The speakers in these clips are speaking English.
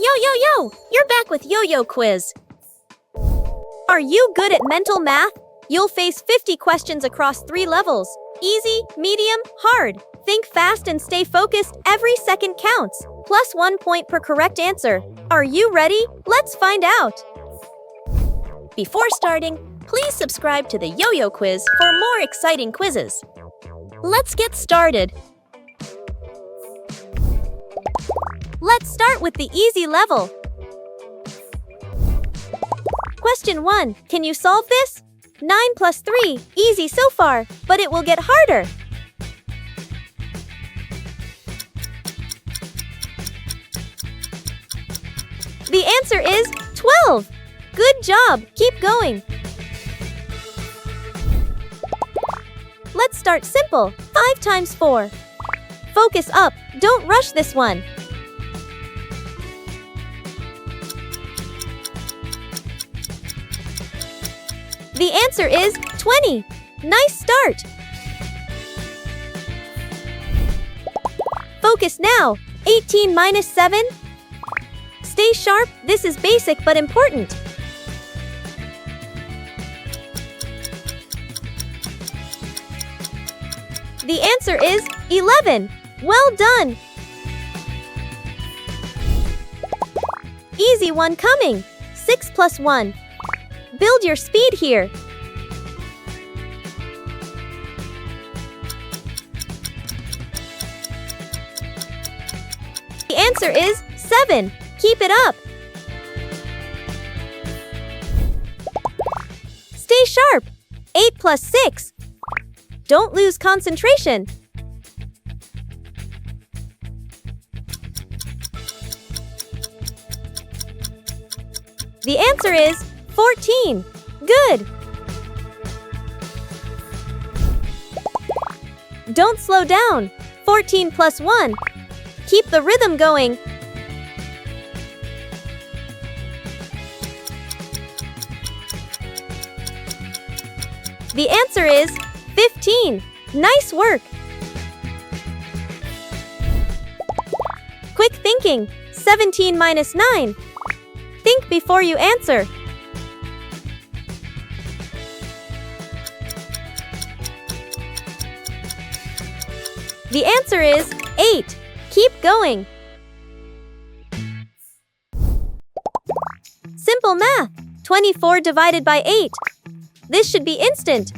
Yo! You're back with YoYoQuiz. Are you good at mental math? You'll face 50 questions across 3 levels. Easy, medium, hard. Think fast and stay focused. Every second counts. Plus 1 point per correct answer. Are you ready? Let's find out. Before starting, please subscribe to the YoYoQuiz for more exciting quizzes. Let's get started. Let's start with the easy level. Question 1. Can you solve this? 9 plus 3. Easy so far, but it will get harder. The answer is 12. Good job. Keep going. Let's start simple. 5 times 4. Focus up. Don't rush this one. The answer is 20. Nice start. Focus now. 18 minus 7. Stay sharp. This is basic but important. The answer is 11. Well done. Easy one coming. 6 plus 1. Build your speed here. The answer is 7. Keep it up. Stay sharp. 8 plus 6. Don't lose concentration. The answer is 14. Good. Don't slow down. 14 plus 1. Keep the rhythm going. The answer is 15. Nice work. Quick thinking. 17 minus 9. Think before you answer. The answer is 8. Keep going. Simple math. 24 divided by 8. This should be instant.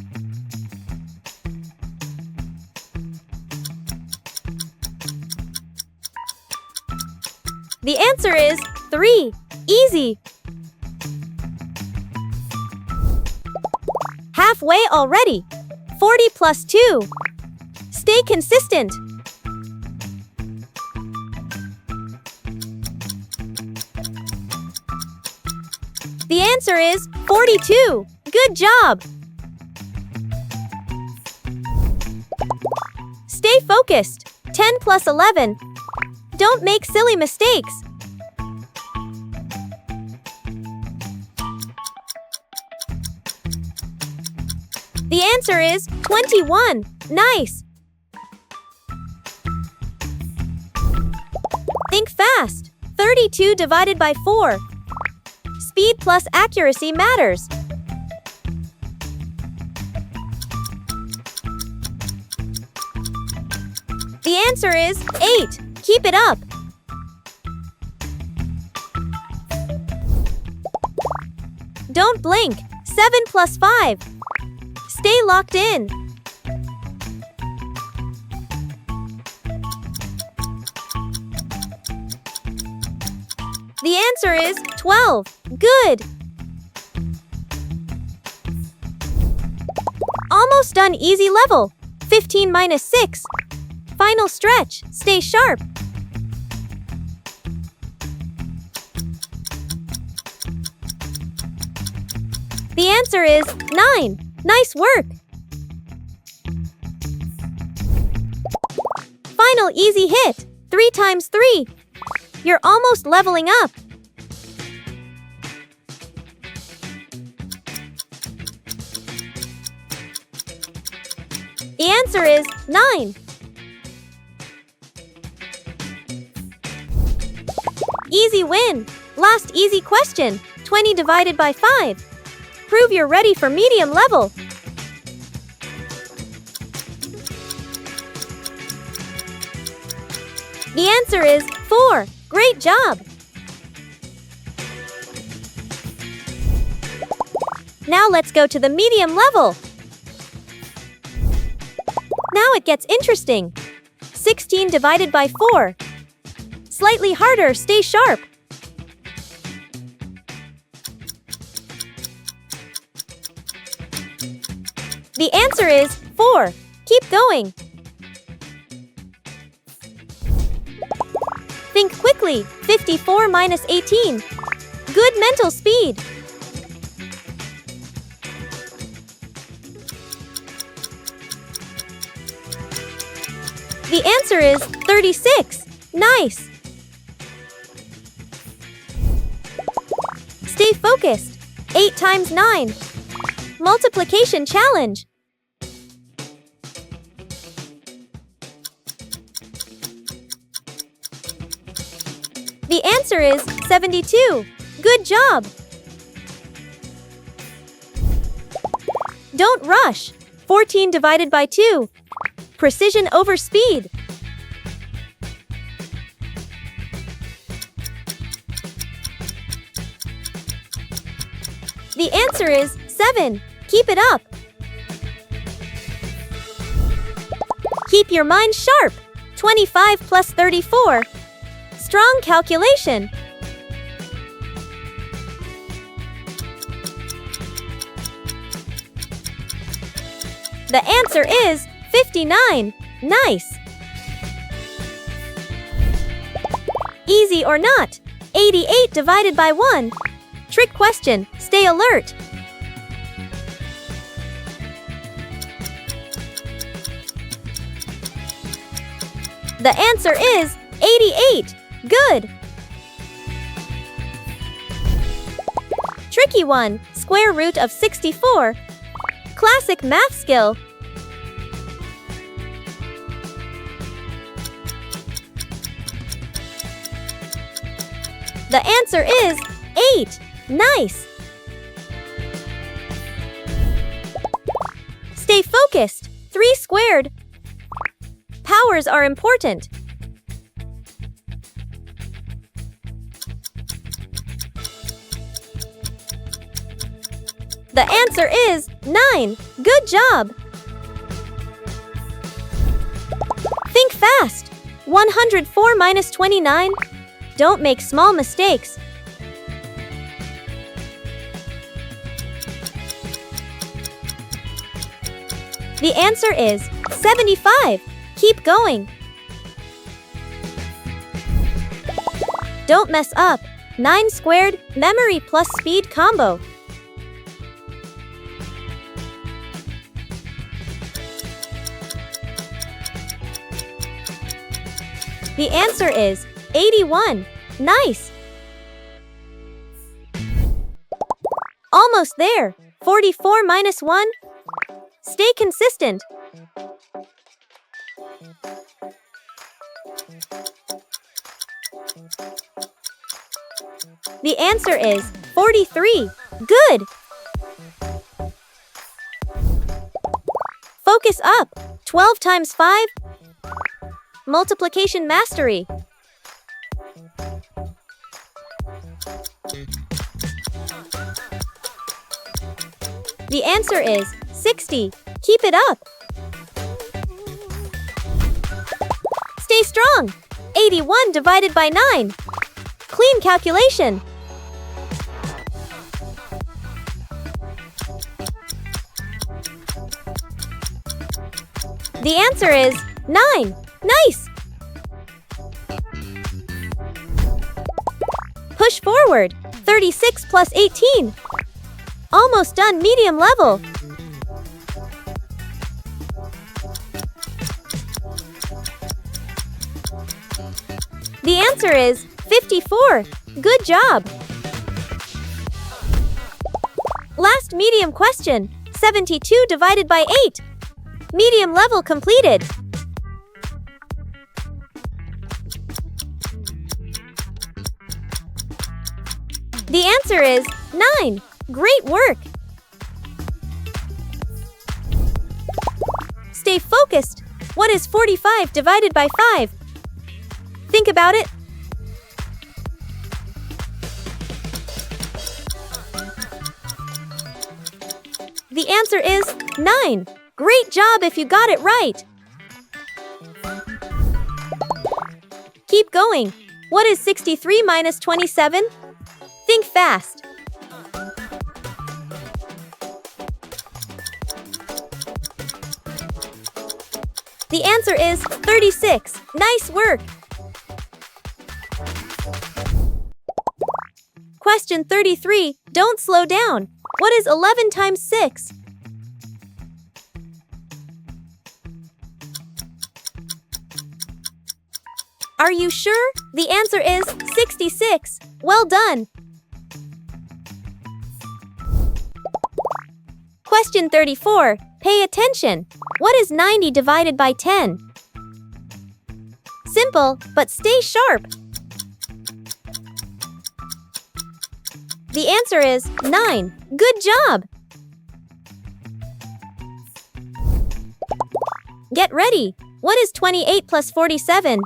The answer is 3. Easy. Halfway already. 40 plus 2. Stay consistent. The answer is 42. Good job. Stay focused. 10 plus 11. Don't make silly mistakes. The answer is 21. Nice. Think fast. 32 divided by 4. Speed plus accuracy matters. The answer is 8. Keep it up. Don't blink. 7 plus 5. Stay locked in. The answer is 12. Good. Almost done. Easy level. 15 minus 6. Final stretch. Stay sharp. The answer is 9. Nice work. Final easy hit. 3 times 3. You're almost leveling up. The answer is 9. Easy win! Last easy question, 20 divided by 5. Prove you're ready for medium level. The answer is 4. Great job! Now let's go to the medium level. Now it gets interesting. 16 divided by 4. Slightly harder, stay sharp. The answer is 4. Keep going. Think quickly. 54 minus 18. Good mental speed. The answer is 36. Nice. Stay focused. 8 times 9. Multiplication challenge. The answer is 72. Good job. Don't rush. 14 divided by 2. Precision over speed. The answer is 7. Keep it up. Keep your mind sharp. 25 plus 34. Strong calculation. The answer is 59. Nice. Easy or not? 88 divided by 1. Trick question. Stay alert. The answer is 88. Good. Tricky one. Square root of 64. Classic math skill. The answer is 8. Nice. Stay focused. 3 squared. Powers are important. The answer is 9. Good job. Think fast. 104 minus 29. Don't make small mistakes. The answer is 75. Keep going. Don't mess up. 9 squared, memory plus speed combo. The answer is 81. Nice. Almost there. 44 minus 1. Stay consistent. The answer is 43. Good. Focus up. 12 times 5. Multiplication mastery. The answer is 60. Keep it up. Stay strong. 81 divided by 9. Clean calculation. The answer is 9. Nice. Push forward. 36 plus 18. Almost done medium level. The answer is 54. Good job. Last medium question. 72 divided by 8. Medium level completed. The answer is 9. Great work! Stay focused. What is 45 divided by 5? Think about it. The answer is 9. Great job if you got it right. Keep going. What is 63 minus 27? Think fast. The answer is 36. Nice work. Question 33. Don't slow down. What is 11 times 6? Are you sure? The answer is 66. Well done. Question 34. Pay attention. What is 90 divided by 10? Simple, but stay sharp. The answer is 9. Good job! Get ready. What is 28 plus 47?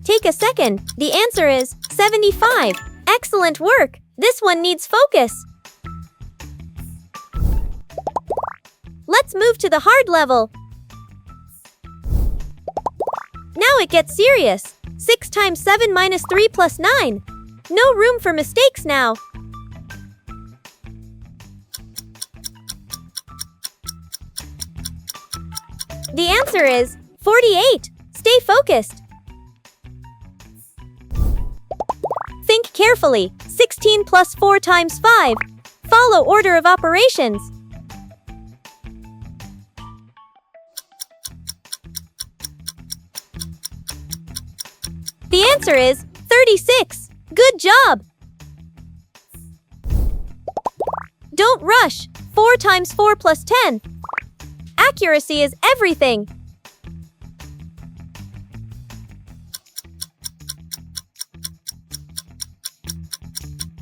Take a second. The answer is 75. Excellent work! This one needs focus. Let's move to the hard level. Now it gets serious. 6 times 7 minus 3 plus 9. No room for mistakes now. The answer is 48. Stay focused. Think carefully. 16 plus 4 times 5. Follow order of operations. The answer is 36. Good job! Don't rush. 4 times 4 plus 10. Accuracy is everything.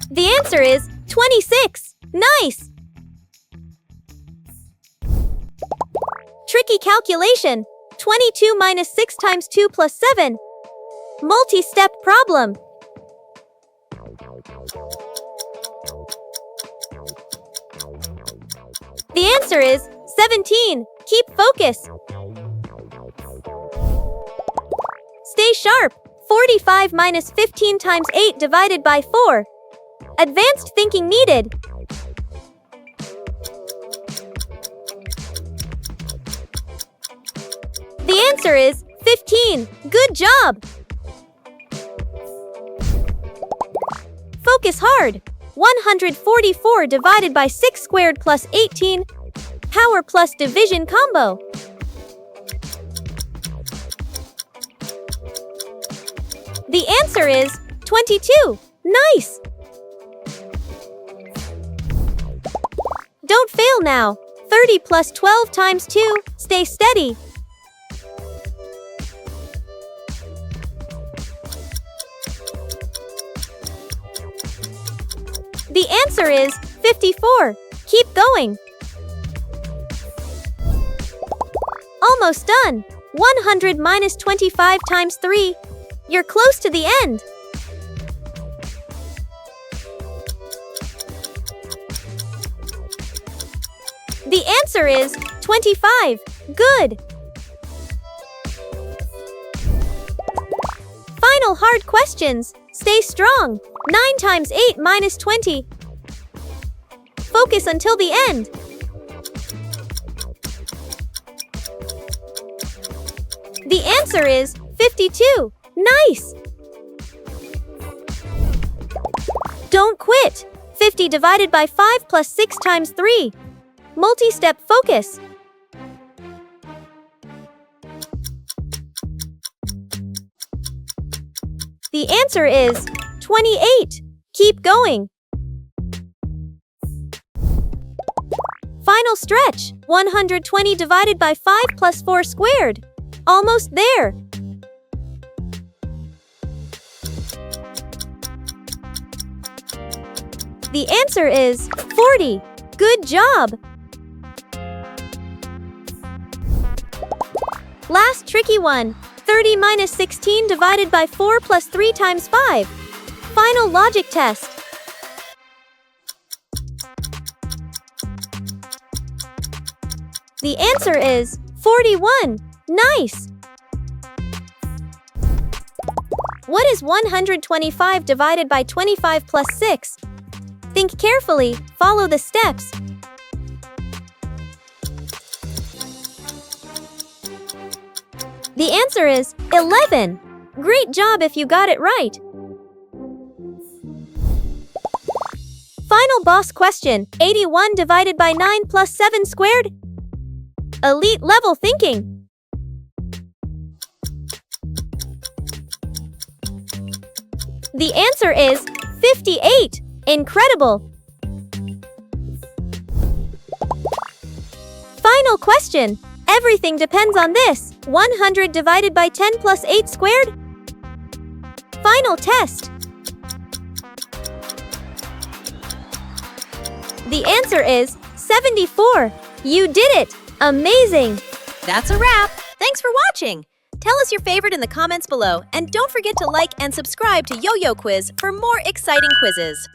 The answer is 26. Nice! Tricky calculation. 22 minus 6 times 2 plus 7. Multi-step problem. The answer is 17. Keep focus. Stay sharp. 45 minus 15 times 8 divided by 4. Advanced thinking needed. The answer is 15. Good job! Focus hard. 144 divided by 6 squared plus 18. Power plus division combo. The answer is 22. Nice! Don't fail now. 30 plus 12 times 2. Stay steady. The answer is 54. Keep going. Almost done. 100 minus 25 times 3. You're close to the end. The answer is 25. Good. Final hard questions. Stay strong. 9 times 8 minus 20. Focus until the end. The answer is 52. Nice! Don't quit. 50 divided by 5 plus 6 times 3. Multi-step focus. The answer is 28. Keep going. Final stretch. 120 divided by 5 plus 4 squared. Almost there. The answer is 40. Good job! Last tricky one. 30 minus 16 divided by 4 plus 3 times 5. Final logic test. The answer is 41. Nice! What is 125 divided by 25 plus 6? Think carefully, follow the steps. The answer is 11. Great job if you got it right. Final boss question. 81 divided by 9 plus 7 squared? Elite level thinking. The answer is 58. Incredible! Final question. Everything depends on this. 100 divided by 10 plus 8 squared? Final test. The answer is 74. You did it! Amazing! That's a wrap! Thanks for watching! Tell us your favorite in the comments below, and don't forget to like and subscribe to YoYoQuiz for more exciting quizzes.